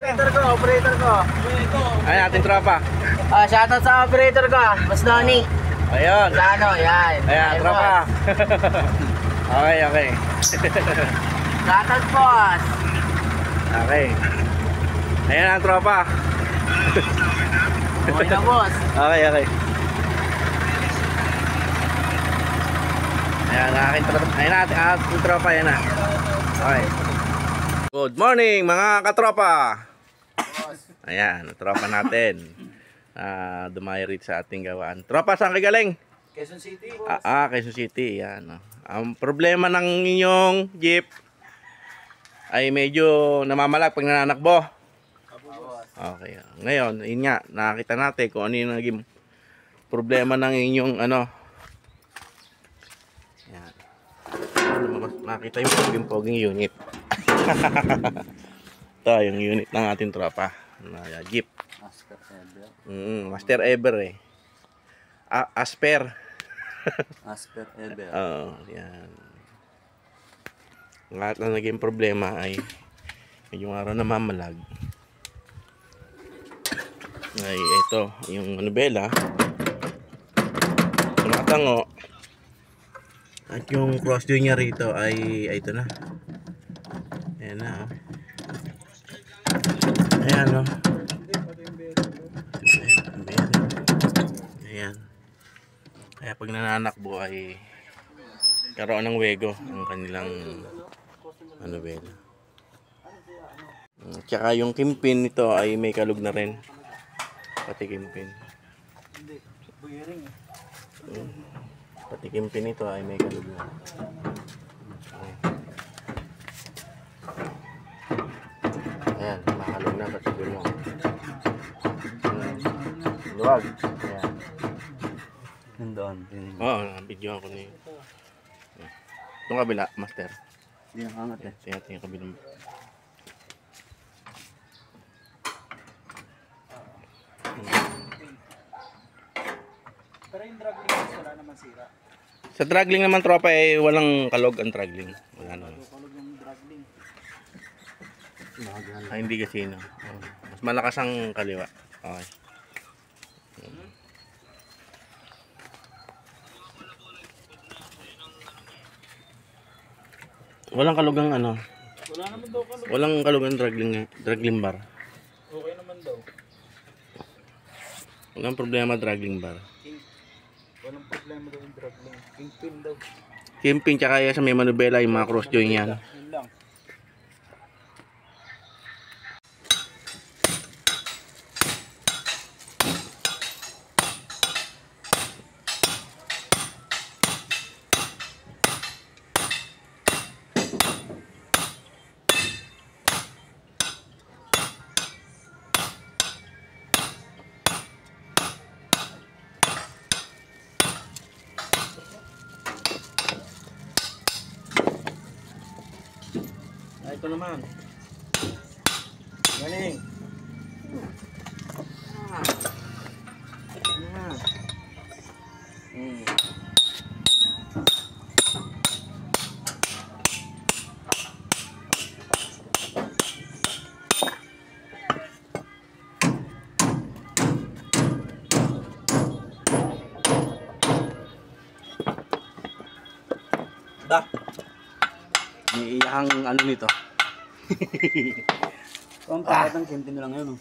Operator ko. Ay, ating tropa. Shoutout sa operator ko, Mas Donnie. Ayun. Plano, yan. Ayan, tropa. Okay, okay. Shoutout boss. Okay. Ayan ang tropa. Okay na boss. Okay, okay. Ayan, aking tropa. Ayan ating tropa, yan na. Okay. Good morning mga katropa. Ayan, tropa natin. Dumayo rin sa ating gawaan. Tropa, saan kayo galing? Quezon City boss. Quezon City. Yan. Ang problema ng inyong jeep ay medyo namamalag pag nananakbo. Okay. Ngayon, yun nga, nakita natin kung ano yung naging problema ng inyong ano. Yan. Makita yung poging unit. Ito yung unit ng ating tropa na jeep. Master ever eh. Asper. Asper ever. Yan. Lahat na naging problema ay yung araw na mamalag. Ay ito, yung manubela. Tumatango. At yung cross joint niya rito ay ito na. Ayan na. Ayan o. Ayan. Kaya pag nananakbo ay karoon ng wego ang kanilang manubela. Tsaka yung kimpin nito ay may kalug na rin. Pati kimpin. Pati kimpin nito ay may kalug na. Ayan, makalug na pati mo. Luwag. Ayan. Nandun. Oo, video ako na yun. Itong kabila, master. Hindi nakangat eh. Tingnan yung kabilang. Pero yung drag link wala naman sira. Sa draggling naman tropa eh walang kalog ang draggling. Wala naman. Kalog yung drag link. Hindi kasi no. Mas malakas ang kaliwa. Okay. Walang kalugang ano. Wala naman daw kalog. Walang kalugang draggling bar. Okay naman daw. Walang problema draggling bar. Walang problema daw yung drag link. Kingpin daw. Kimping tsaka sa may manubela yung mga cross joint yan. Yun lang. Ito naman. Galing. Iiyahang ano nito. Kung ang ng kempin lang yun.